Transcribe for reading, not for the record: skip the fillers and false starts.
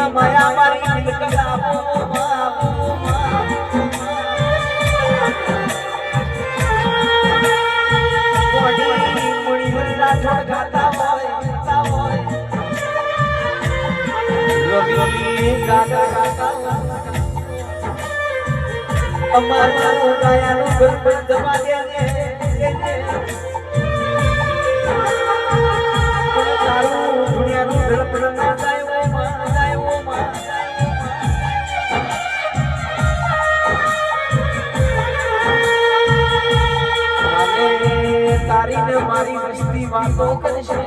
માયા મારી અમારું ગાયાનું ઘર બંધવા દે તારું દુનિયાનું ધડપડ ના જાય તારી ને મારી વસ્તી વાતો કરશે।